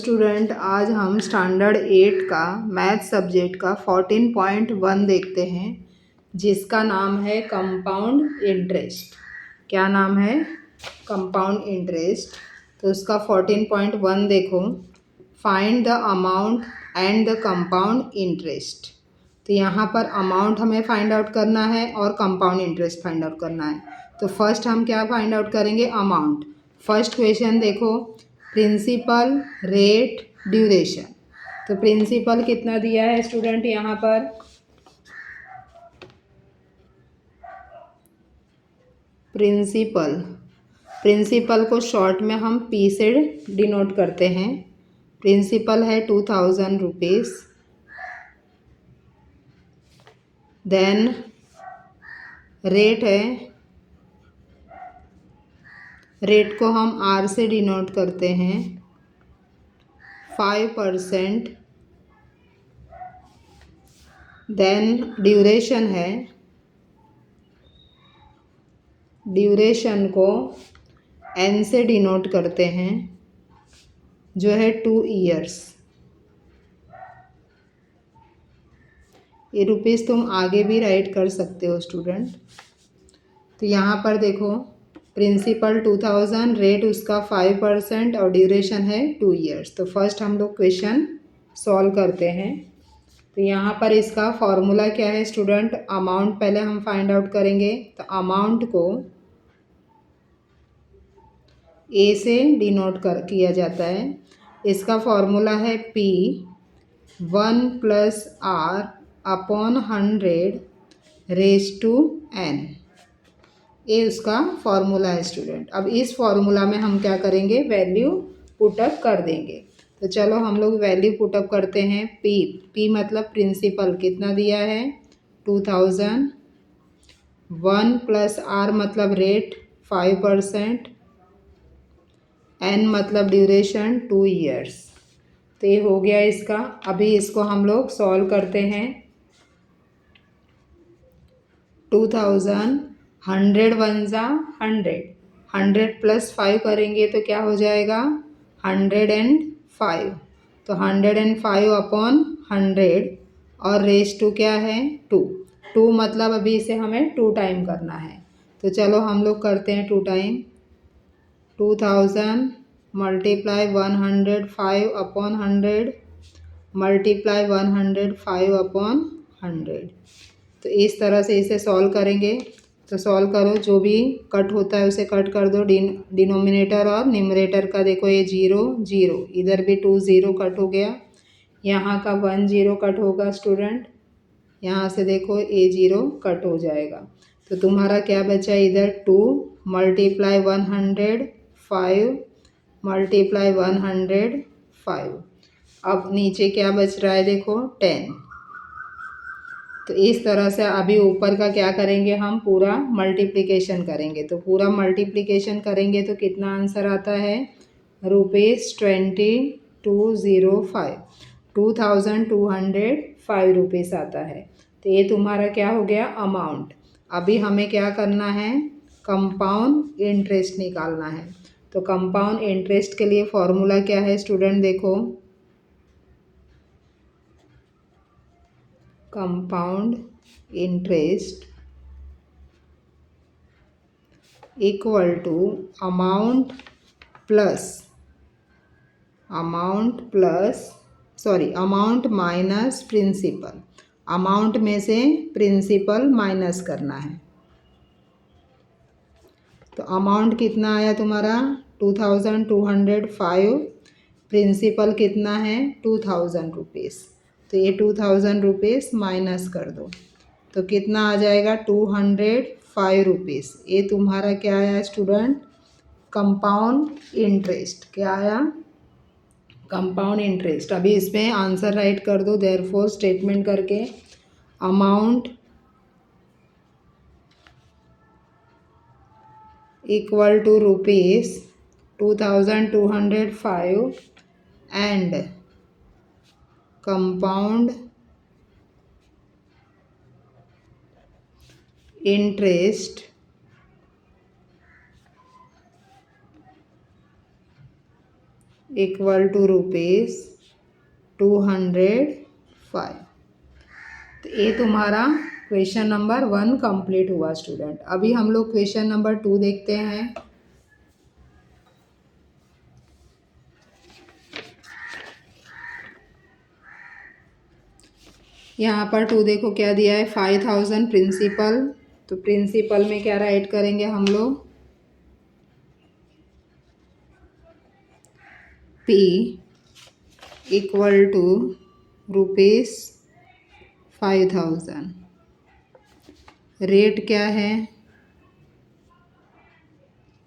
Student, आज हम standard 8 का मैथ सब्जेक्ट का 14.1 देखते हैं, जिसका नाम है कंपाउंड इंटरेस्ट। क्या नाम है? Compound interest. तो उसका 14.1 देखो, find the amount and the compound interest. तो यहाँ पर अमाउंट हमें फाइंड आउट करना है और कंपाउंड इंटरेस्ट फाइंड आउट करना है। तो फर्स्ट हम क्या फाइंड आउट करेंगे? अमाउंट। फर्स्ट क्वेश्चन देखो, प्रिंसिपल, रेट, ड्यूरेशन। तो प्रिंसिपल कितना दिया है स्टूडेंट? यहाँ पर प्रिंसिपल को शॉर्ट में हम पी से डिनोट करते हैं। प्रिंसिपल है 2000 रुपीज़। देन रेट है, रेट को हम आर से डिनोट करते हैं 5%। देन ड्यूरेशन है, ड्यूरेशन को एन से डिनोट करते हैं, जो है 2 ईयर्स। ये रुपीज़ तुम आगे भी राइट कर सकते हो स्टूडेंट। तो यहाँ पर देखो, प्रिंसिपल 2000, रेट उसका 5% और ड्यूरेशन है 2 ईयर्स। तो फर्स्ट हम लोग क्वेश्चन सॉल्व करते हैं। तो यहाँ पर इसका फॉर्मूला क्या है स्टूडेंट? अमाउंट पहले हम फाइंड आउट करेंगे। तो अमाउंट को ए से डिनोट किया जाता है। इसका फॉर्मूला है P 1+r upon 100 raise to n। ये उसका फॉर्मूला है स्टूडेंट। अब इस फॉर्मूला में हम क्या करेंगे? वैल्यू पुटअप कर देंगे। तो चलो हम लोग वैल्यू पुटअप करते हैं। पी मतलब प्रिंसिपल कितना दिया है? 2000। 1+r मतलब रेट 5%। n मतलब ड्यूरेशन 2 ईयर्स। तो ये हो गया इसका। अभी इसको हम लोग सॉल्व करते हैं। 2000, 100 वन जा 100, 100 + 5 करेंगे तो क्या हो जाएगा? 105। तो 105 अपॉन 100 और रेज टू क्या है? 2 मतलब अभी इसे हमें 2 टाइम करना है। तो चलो हम लोग करते हैं 2 time. 2000 multiply 105 upon 100 multiply 105 upon 100। तो इस तरह से इसे सॉल्व करेंगे। तो सॉल्व करो, जो भी कट होता है उसे कट कर दो। डिनोमिनेटर और न्यूमरेटर का देखो, ये 0 0, इधर भी 2 0 कट हो गया। यहाँ का 1 0 कट होगा स्टूडेंट। यहाँ से देखो ये 0 कट हो जाएगा। तो तुम्हारा क्या बचा इधर? 2 मल्टीप्लाई 105 मल्टीप्लाई 105। अब नीचे क्या बच रहा है देखो? 10। तो इस तरह से अभी ऊपर का क्या करेंगे? हम पूरा मल्टीप्लिकेशन करेंगे। तो पूरा मल्टीप्लिकेशन करेंगे तो कितना आंसर आता है? ₹2205, 2205 रुपीज़ आता है। तो ये तुम्हारा क्या हो गया? अमाउंट। अभी हमें क्या करना है? कंपाउंड इंटरेस्ट निकालना है। तो कंपाउंड इंटरेस्ट के लिए फॉर्मूला क्या है स्टूडेंट? देखो, compound interest equal to amount minus principal. Amount में से प्रिंसिपल माइनस करना है। तो अमाउंट कितना आया तुम्हारा? 2205। प्रिंसिपल कितना है? 2000 रुपीज़। तो ये 2000 रुपीज़ माइनस कर दो तो कितना आ जाएगा? 205 रुपीज़। ये तुम्हारा क्या आया स्टूडेंट? Compound interest. क्या आया? Compound interest. अभी इसमें आंसर राइट कर दो, देयरफॉर स्टेटमेंट करके। Amount equal to ₹2205 and compound interest equal to ₹205। तो ये तुम्हारा क्वेश्चन नंबर 1 कंप्लीट हुआ स्टूडेंट। अभी हम लोग क्वेश्चन नंबर 2 देखते हैं। यहाँ पर 2 देखो क्या दिया है, 5000 प्रिंसिपल। तो प्रिंसिपल में क्या राइट करेंगे हम लोग, P इक्वल टू ₹5000। रेट क्या है,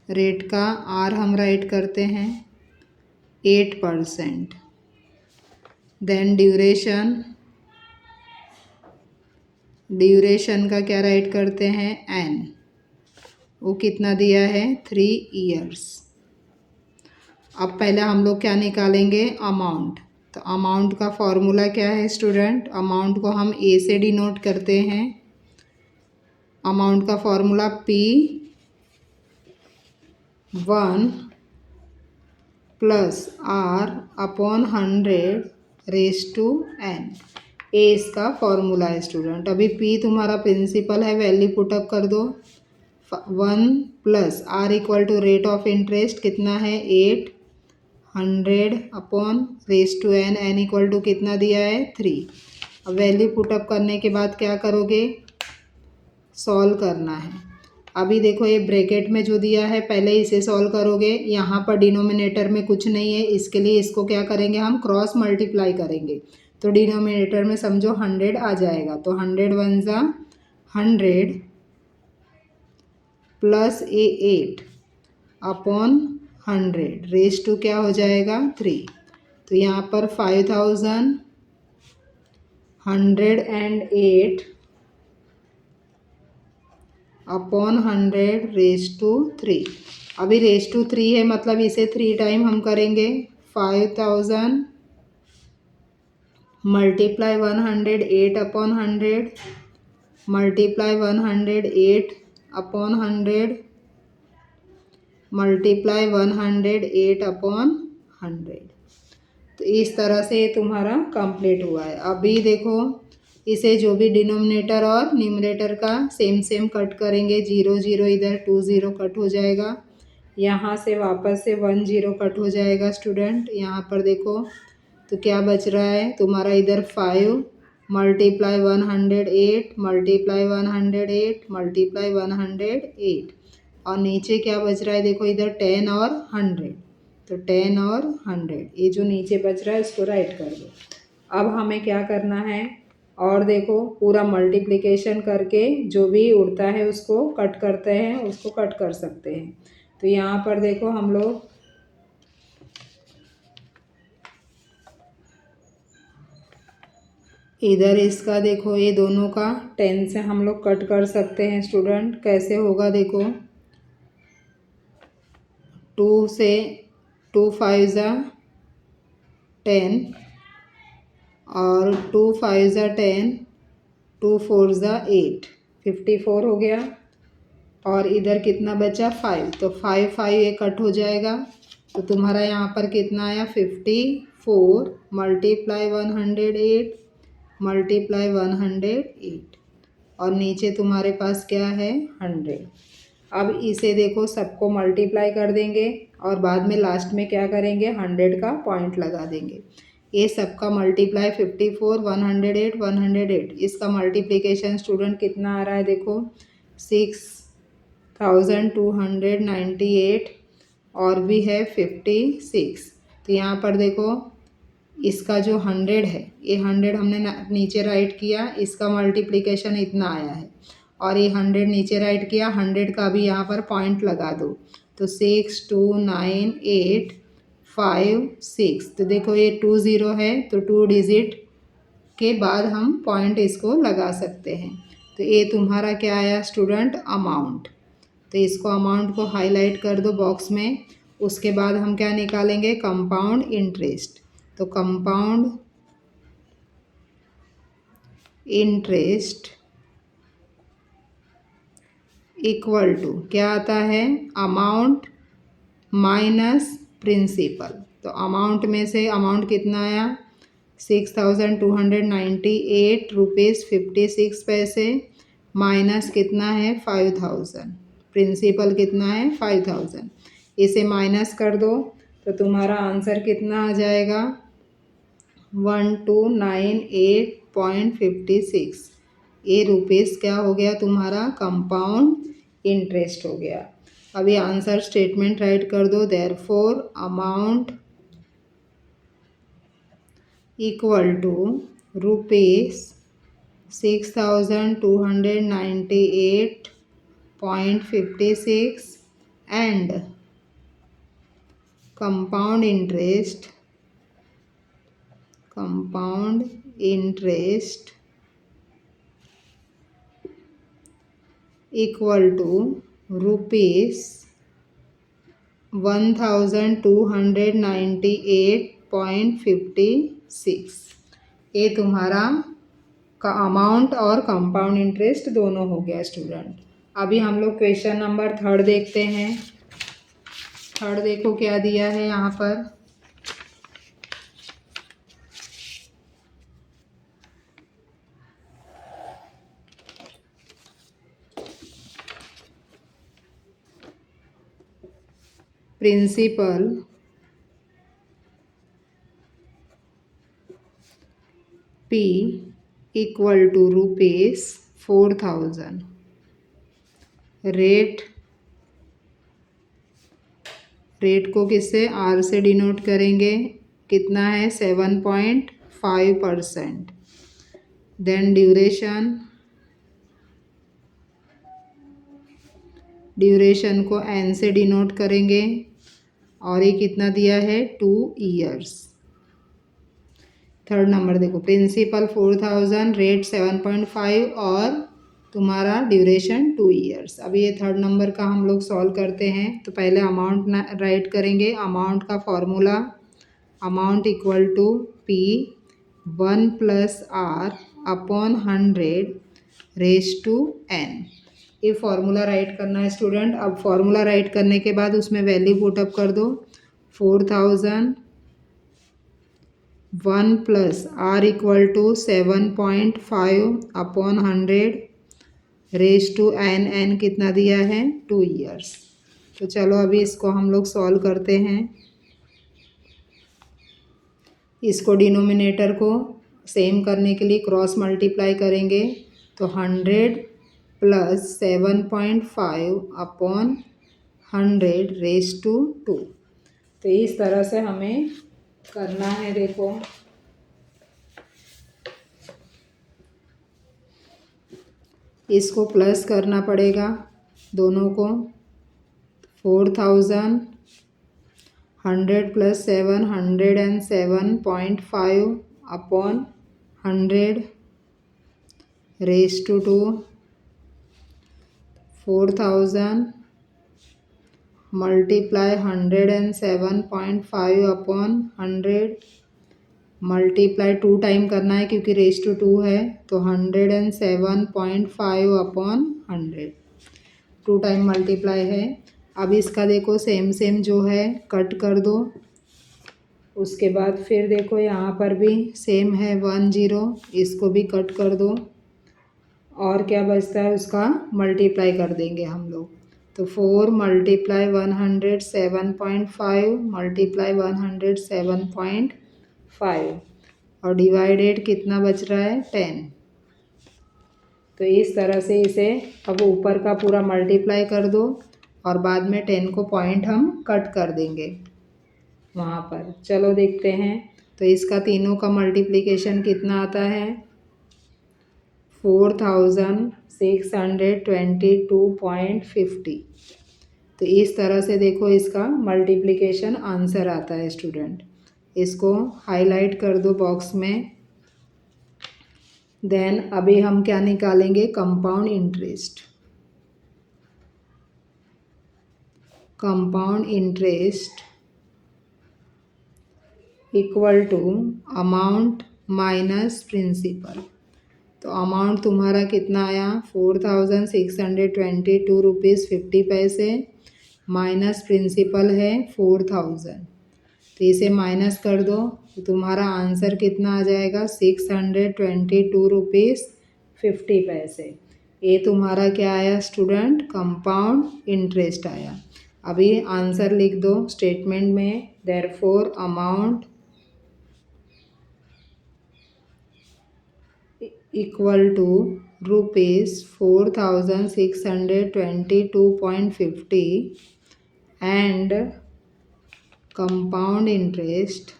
रेट का R हम राइट करते हैं 8%। देन ड्यूरेशन का क्या राइट करते हैं N, वो कितना दिया है 3 इयर्स। अब पहले हम लोग क्या निकालेंगे, अमाउंट। तो अमाउंट का फॉर्मूला क्या है स्टूडेंट, अमाउंट को हम A से डिनोट करते हैं। अमाउंट का फॉर्मूला P1 + R/100⁴N। ए इसका फॉर्मूला है स्टूडेंट। अभी P तुम्हारा प्रिंसिपल है, वैल्यू पुटअप कर दो। 1 + R equal to rate of interest कितना है 800/N। N इक्वल टू कितना दिया है 3। अब वैल्यू पुटअप करने के बाद क्या करोगे, सॉल्व करना है। अभी देखो ये ब्रैकेट में जो दिया है पहले इसे सॉल्व करोगे। यहाँ पर डिनोमिनेटर में कुछ नहीं है, इसके लिए इसको क्या करेंगे, हम क्रॉस मल्टीप्लाई करेंगे। तो डिनोमिनेटर में समझो 100 आ जाएगा। तो 100 × 1 = 100 + 8/100 रेज़ टू क्या हो जाएगा 3। तो यहाँ पर 5108/100 रेज़ टू 3। अभी रेज़ टू 3 है, मतलब इसे 3 टाइम हम करेंगे। 5000 मल्टीप्लाई 108/100 मल्टीप्लाई 108/100 मल्टीप्लाई 108/100। तो इस तरह से तुम्हारा कंप्लीट हुआ है। अभी देखो इसे जो भी डिनोमिनेटर और न्यूमरेटर का सेम कट करेंगे। 0 0 इधर 2 0 कट हो जाएगा, यहाँ से वापस से 1 0 कट हो जाएगा स्टूडेंट। यहाँ पर देखो तो क्या बच रहा है तुम्हारा, इधर 5 मल्टीप्लाई 108 मल्टीप्लाई 108 मल्टीप्लाई 108 और नीचे क्या बच रहा है देखो, इधर 10 और 100। तो 10 और 100 ये जो नीचे बच रहा है इसको राइट कर दो। अब हमें क्या करना है, और देखो पूरा मल्टीप्लिकेशन करके जो भी उड़ता है उसको कट करते हैं, उसको कट कर सकते हैं। तो यहाँ पर देखो हम लोग इधर इसका देखो ये दोनों का 10 से हम लोग कट कर सकते हैं स्टूडेंट। कैसे होगा देखो, 2 से 2 5 = 10 और 2 5 = 10, 2 4 = 8, 54 हो गया। और इधर कितना बचा 5, तो 5 5 ये कट हो जाएगा। तो तुम्हारा यहाँ पर कितना आया 54 मल्टीप्लाई 108 मल्टीप्लाई 108 और नीचे तुम्हारे पास क्या है 100। अब इसे देखो सबको मल्टीप्लाई कर देंगे और बाद में लास्ट में क्या करेंगे 100 का पॉइंट लगा देंगे। ये सबका मल्टीप्लाई 54 108 108, इसका मल्टीप्लिकेशन स्टूडेंट कितना आ रहा है देखो 6298 और भी है 56। तो यहाँ पर देखो इसका जो 100 है ये 100 हमने नीचे राइट किया, इसका मल्टीप्लिकेशन इतना आया है और ये 100 नीचे राइट किया, 100 का भी यहाँ पर पॉइंट लगा दो। तो 6 2 9 8 5 6। तो देखो ये 2 0 है तो 2 डिजिट के बाद हम पॉइंट इसको लगा सकते हैं। तो ये तुम्हारा क्या आया स्टूडेंट अमाउंट। तो इसको अमाउंट को हाईलाइट कर दो बॉक्स में। उसके बाद हम क्या निकालेंगे कंपाउंड इंटरेस्ट। तो कंपाउंड इंटरेस्ट इक्वल टू क्या आता है अमाउंट माइनस प्रिंसिपल। तो अमाउंट में से अमाउंट कितना आया 6298 रुपीज़ 56 पैसे माइनस कितना है 5000। प्रिंसिपल कितना है 5000। इसे माइनस कर दो तो तुम्हारा आंसर कितना आ जाएगा 1298.56। ये रुपीज़ क्या हो गया तुम्हारा कंपाउंड इंटरेस्ट हो गया। अभी आंसर स्टेटमेंट राइट कर दो। Therefore amount equal to rupees 6298.56 and compound interest equal to rupees 1298.56। ये तुम्हारा का अमाउंट और कंपाउंड इंटरेस्ट दोनों हो गया स्टूडेंट। अभी हम लोग क्वेश्चन नंबर 3 देखते हैं। 3 देखो क्या दिया है यहाँ पर। Principal P equal to rupees 4000। Rate को किससे R से डिनोट करेंगे, कितना है 7.5%। देन ड्यूरेशन को N से डिनोट करेंगे और ये कितना दिया है 2 ईयर्स। 3rd नंबर देखो प्रिंसिपल 4000 रेट 7.5 और तुम्हारा ड्यूरेशन 2 ईयर्स। अभी ये 3rd नंबर का हम लोग सॉल्व करते हैं। तो पहले अमाउंट राइट करेंगे। अमाउंट का formula amount equal to P 1 + R upon 100 raise to N। ये फॉर्मूला राइट करना है स्टूडेंट। अब फॉर्मूला राइट करने के बाद उसमें वैल्यू पुटअप कर दो। 4000 1 + R equal to 7.5 upon 100 raise to N कितना दिया है 2 ईयर्स। तो चलो अभी इसको हम लोग सॉल्व करते हैं। इसको डिनोमिनेटर को सेम करने के लिए क्रॉस मल्टीप्लाई करेंगे। तो 100 + 7.5 अपॉन 100 रेज़ टू 2। तो इस तरह से हमें करना है। देखो इसको प्लस करना पड़ेगा दोनों को। 4000 100 + 7 107.5 upon 100 raise to 2। 4000 multiply 107.5 upon 100 multiply 2 time करना है क्योंकि रेज़ टू 2 है। तो 107.5 अपॉन 100 2 टाइम मल्टीप्लाई है। अब इसका देखो सेम जो है कट कर दो। उसके बाद फिर देखो यहाँ पर भी सेम है 10, इसको भी कट कर दो। और क्या बचता है उसका मल्टीप्लाई कर देंगे हम लोग। तो 4 मल्टीप्लाई 107.5 मल्टीप्लाई 107.5 और डिवाइडेड कितना बच रहा है 10। तो इस तरह से इसे अब ऊपर का पूरा मल्टीप्लाई कर दो और बाद में 10 को पॉइंट हम कट कर देंगे वहाँ पर। चलो देखते हैं। तो इसका तीनों का मल्टीप्लिकेशन कितना आता है 4622.50। तो इस तरह से देखो इसका मल्टीप्लिकेशन आंसर आता है स्टूडेंट। इसको हाईलाइट कर दो बॉक्स में। देन अभी हम क्या निकालेंगे compound interest. Compound interest equal to amount minus principal. तो अमाउंट तुम्हारा कितना आया 4622 रुपीज़ 50 पैसे माइनस प्रिंसिपल है 4000। तो इसे माइनस कर दो तो तुम्हारा आंसर कितना आ जाएगा 622 रुपीज़ 50 पैसे। ये तुम्हारा क्या आया स्टूडेंट, कंपाउंड इंटरेस्ट आया। अभी आंसर लिख दो स्टेटमेंट में, therefore amount equal to ₹4622.50 and compound interest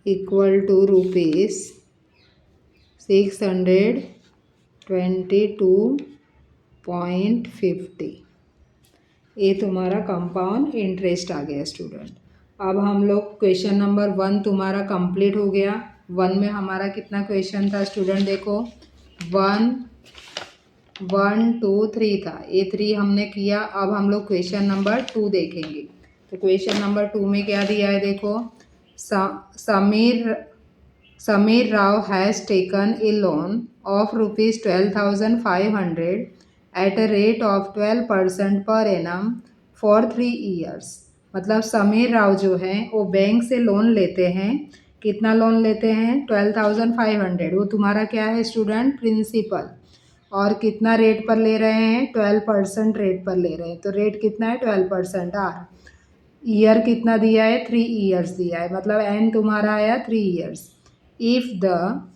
equal to ₹622.50। ये तुम्हारा कंपाउंड इंटरेस्ट आ गया स्टूडेंट। अब हम लोग क्वेश्चन नंबर 1 तुम्हारा कंप्लीट हो गया। 1 में हमारा कितना क्वेश्चन था स्टूडेंट, देखो 1 1 2 3 था, ये 3 हमने किया। अब हम लोग क्वेश्चन नंबर 2 देखेंगे। तो क्वेश्चन नंबर 2 में क्या दिया है देखो, Sameer Rao has taken a loan of ₹12,500 at a rate of 12% per annum for 3 years. मतलब समीर राव जो हैं वो बैंक से लोन लेते हैं। कितना लोन लेते हैं, 12,500। वो तुम्हारा क्या है स्टूडेंट, प्रिंसिपल। और कितना रेट पर ले रहे हैं, 12% रेट पर ले रहे हैं। तो रेट कितना है 12%। आर ईयर कितना दिया है, 3 ईयर्स दिया है, मतलब एन तुम्हारा आया 3 years. If the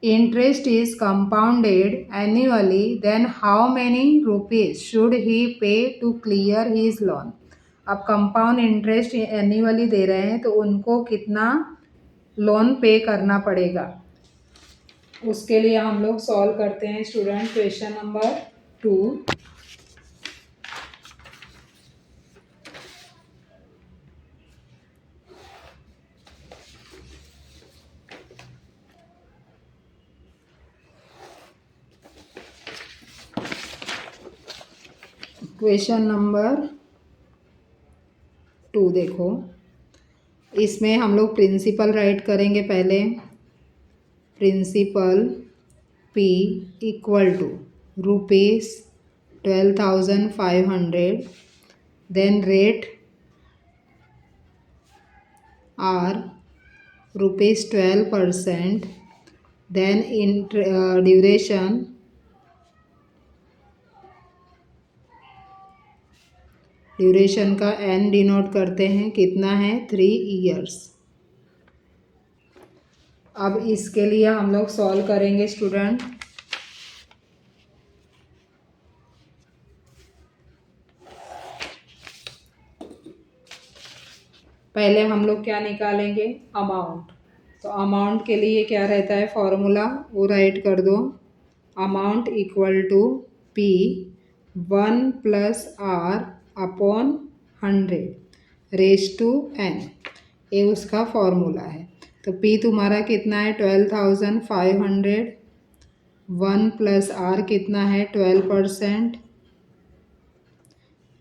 interest is compounded annually then how many rupees should he pay to clear his loan. अब कंपाउंड इंटरेस्ट एनुअली दे रहे हैं तो उनको कितना लोन पे करना पड़ेगा, उसके लिए हम लोग सॉल्व करते हैं student question number 2। Question number 2 देखो, इसमें हम लोग प्रिंसिपल राइट करेंगे पहले। Principal P equal to ₹12,500, then rate R ₹12%, then duration का N डिनोट करते हैं, कितना है 3 ईयर्स। अब इसके लिए हम लोग सॉल्व करेंगे स्टूडेंट। पहले हम लोग क्या निकालेंगे, अमाउंट। तो अमाउंट के लिए क्या रहता है फॉर्मूला, वो राइट कर दो। Amount equal to P 1 + R upon 100 raise to N, ये उसका फॉर्मूला है। तो P तुम्हारा कितना है 12,500, 1 + R कितना है 12%,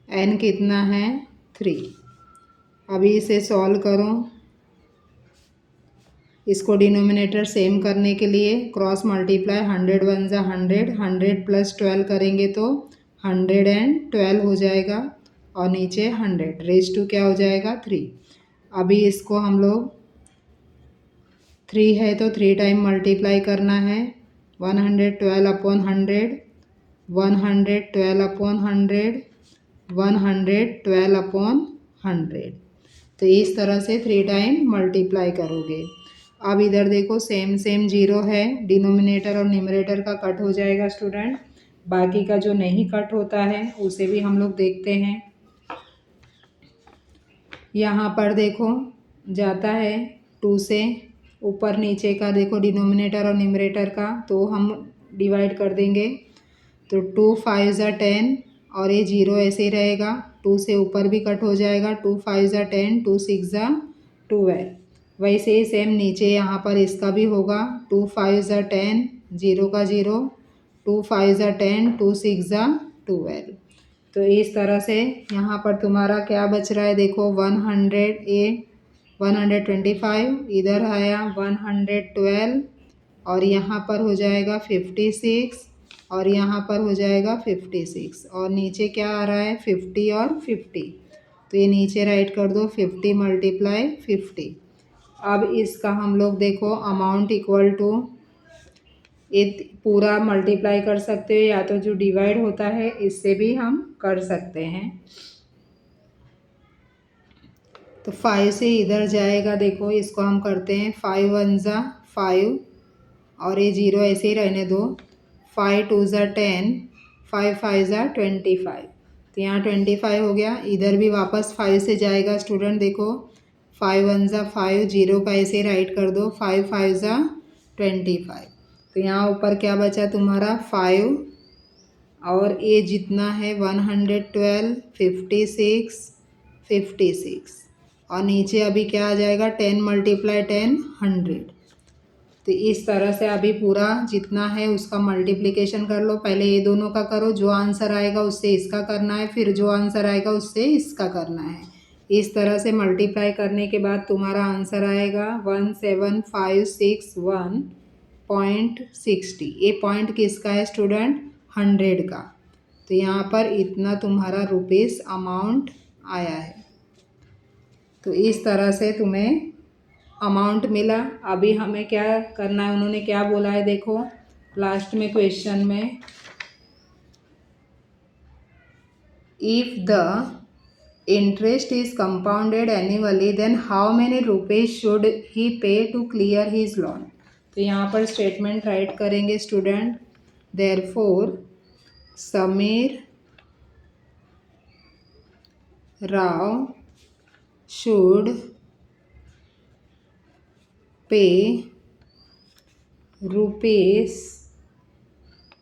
N कितना है 3। अभी इसे सॉल्व करो। इसको डिनोमिनेटर सेम करने के लिए क्रॉस मल्टीप्लाई, 100 × 1 = 100, 100 + 12 करेंगे तो 112 हो जाएगा, और नीचे 100 रेज़ टू क्या हो जाएगा 3। अभी इसको हम लोग 3 है तो 3 टाइम मल्टीप्लाई करना है, 112/100, 112/100, 112/100। तो इस तरह से 3 टाइम मल्टीप्लाई करोगे। अब इधर देखो सेम जीरो है, डिनोमिनेटर और न्यूमरेटर का कट हो जाएगा स्टूडेंट। बाकी का जो नहीं कट होता है उसे भी हम लोग देखते हैं। यहाँ पर देखो जाता है 2 से, ऊपर नीचे का देखो डिनोमिनेटर और न्यूमरेटर का, तो हम डिवाइड कर देंगे। तो 2 × 5 = 10, और ये 0 ऐसे ही रहेगा। 2 से ऊपर भी कट हो जाएगा, 2 × 5 = 10, 2 × 6 = 12। वैसे ही सेम नीचे यहाँ पर इसका भी होगा, 2 × 5 = 10, 0 का 0, 2 × 5 = 10, 2 × 6 = 12। तो इस तरह से यहाँ पर तुम्हारा क्या बच रहा है देखो, 100 ये 125, इधर आया 112 और यहाँ पर हो जाएगा 56 और यहाँ पर हो जाएगा 56 और नीचे क्या आ रहा है 50 और 50, तो ये नीचे राइट कर दो 50 × 50। अब इसका हम लोग देखो अमाउंट इक्वल टू, ये पूरा मल्टीप्लाई कर सकते हो या तो जो डिवाइड होता है इससे भी हम कर सकते हैं। तो 5 से इधर जाएगा, देखो इसको हम करते हैं 5 × 1 = 5 और ये 0 ऐसे ही रहने दो। 5 × 2 = 10, 5 × 5 = 25, तो यहाँ 25 हो गया। इधर भी वापस 5 से जाएगा स्टूडेंट, देखो 5 × 1 = 5, 0 का ऐसे ही राइट कर दो, 5 × 5 = 25, तो यहाँ ऊपर क्या बचा तुम्हारा 5 और ये जितना है 112, 56, 56 और नीचे अभी क्या आ जाएगा 10 × 10 100। तो इस तरह से अभी पूरा जितना है उसका मल्टीप्लिकेशन कर लो। पहले ये दोनों का करो, जो आंसर आएगा उससे इसका करना है, फिर जो आंसर आएगा उससे इसका करना है। इस तरह से मल्टीप्लाई करने के बाद तुम्हारा आंसर आएगा 17561.60। ये पॉइंट किसका है स्टूडेंट, 100 का। तो यहाँ पर इतना तुम्हारा रुपीस अमाउंट आया है। तो इस तरह से तुम्हें अमाउंट मिला। अभी हमें क्या करना है, उन्होंने क्या बोला है देखो लास्ट में क्वेश्चन में, if the interest is compounded annually then how many rupees should he pay to clear his loan. तो यहाँ पर स्टेटमेंट राइट करेंगे student, therefore Sameer Rao should pay rupees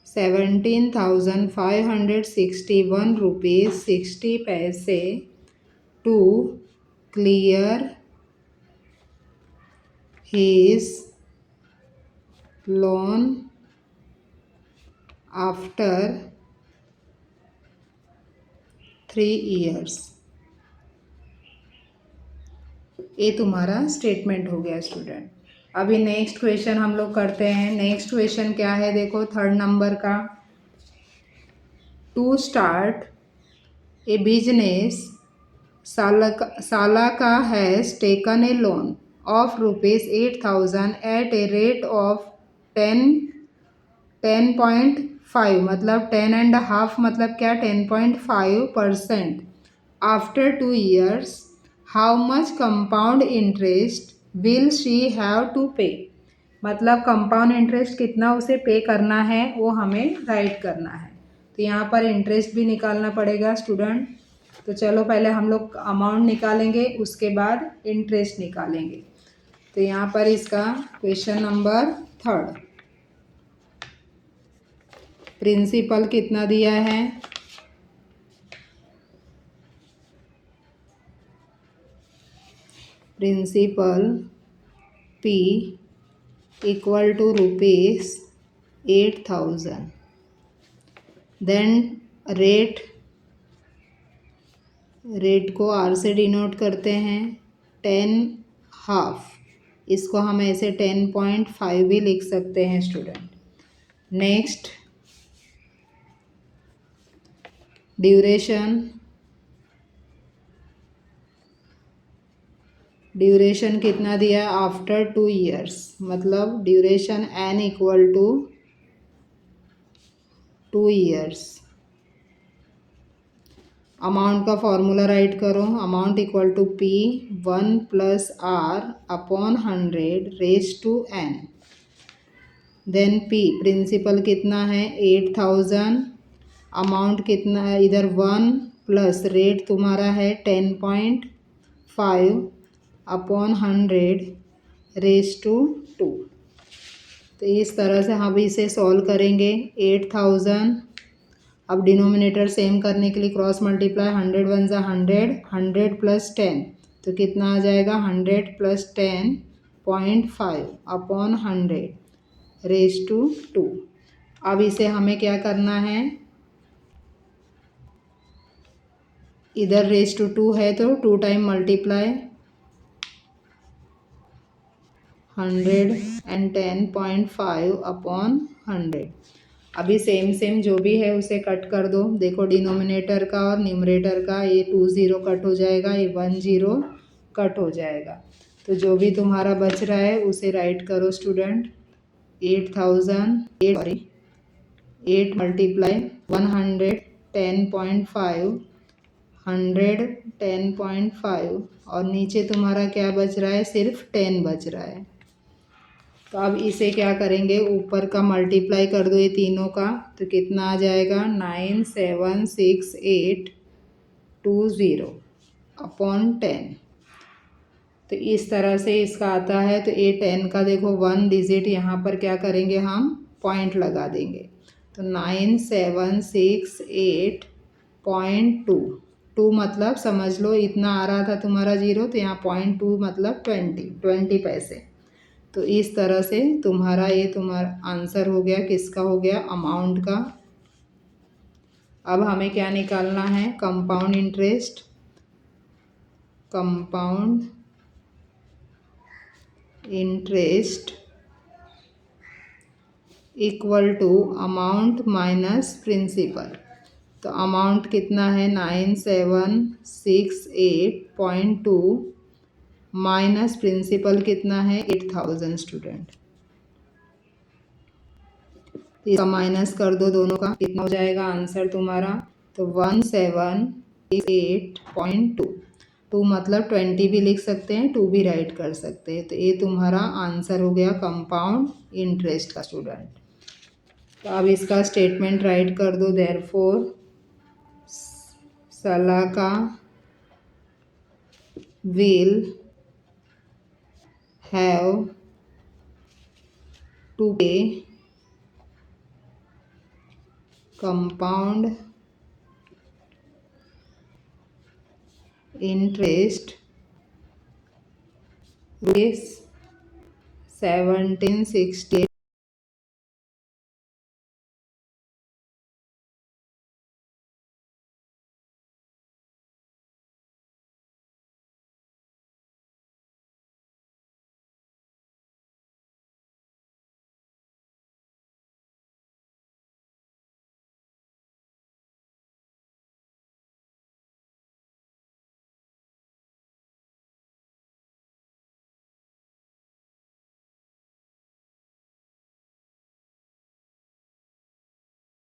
17,561 rupees 60 पैसे to clear his loan after 3 years। ये तुम्हारा statement हो गया student. अभी नेक्स्ट क्वेश्चन हम लोग करते हैं। नेक्स्ट क्वेश्चन क्या है देखो 3rd नंबर का, to start a business Salaka has taken a loan of rupees 8,000 at a rate of 10.5 मतलब 10.5 मतलब क्या 10.5%। After 2 years how much compound interest will she have to pay, मतलब कंपाउंड इंटरेस्ट कितना उसे पे करना है वो हमें राइट करना है। तो यहाँ पर इंटरेस्ट भी निकालना पड़ेगा स्टूडेंट। तो चलो पहले हम लोग अमाउंट निकालेंगे, उसके बाद इंटरेस्ट निकालेंगे। तो यहाँ पर इसका क्वेश्चन नंबर 3rd, प्रिंसिपल कितना दिया है, principal P equal to rupees 8,000, then rate को R से डिनोट करते हैं 10.5, इसको हम ऐसे 10.5 भी लिख सकते हैं स्टूडेंट। नेक्स्ट ड्यूरेशन कितना दिया आफ्टर 2 years, मतलब duration n equal to 2 years। Amount का फॉर्मूला राइट करो, amount equal to P 1 + R/100 raise to n। Then P principal कितना है 8,000, अमाउंट कितना है इधर 1 प्लस रेट तुम्हारा है 10.5/100 रेज़ टू 2। तो इस तरह से हम इसे सॉल्व करेंगे। 8,000, अब डिनोमिनेटर सेम करने के लिए क्रॉस मल्टीप्लाई, 100 × 1 = 100, 100 + 10 तो कितना आ जाएगा 100 + 10.5/100 रेज़ टू 2। अब इसे हमें क्या करना है, इधर रेज़ टू 2 है तो 2 टाइम मल्टीप्लाई, 110.5 अपॉन 100। अभी सेम जो भी है उसे कट कर दो। देखो डिनोमिनेटर का और न्यूमरेटर का, ये 2 0 कट हो जाएगा, ये 1 0 कट हो जाएगा। तो जो भी तुम्हारा बच रहा है उसे राइट करो स्टूडेंट। 8 मल्टीप्लाई 110.5, 110.5 और नीचे तुम्हारा क्या बच रहा है, सिर्फ 10 बच रहा है। तो अब इसे क्या करेंगे, ऊपर का मल्टीप्लाई कर दो ये तीनों का, तो कितना आ जाएगा 97680 अपॉन 10। तो इस तरह से इसका आता है। तो ये 10 का देखो 1 डिजिट यहाँ पर क्या करेंगे, हम पॉइंट लगा देंगे। तो 9768.2, 2 मतलब समझ लो इतना आ रहा था तुम्हारा 0, तो यहाँ 0.2 मतलब 20 पैसे। तो इस तरह से तुम्हारा आंसर हो गया, किसका हो गया, अमाउंट का। अब हमें क्या निकालना है, compound interest. Compound interest equal to amount minus principal. तो अमाउंट कितना है 9768.2 माइनस प्रिंसिपल कितना है 8000 स्टूडेंट। इसका माइनस कर दो दोनों का, कितना हो जाएगा आंसर तुम्हारा, तो 1768.2। 2 मतलब 20 भी लिख सकते हैं, 2 भी राइट कर सकते हैं। तो ये तुम्हारा आंसर हो गया कंपाउंड इंटरेस्ट का स्टूडेंट। तो अब इसका स्टेटमेंट राइट कर दो। Therefore Salaka will have to pay compound interest rupees 1768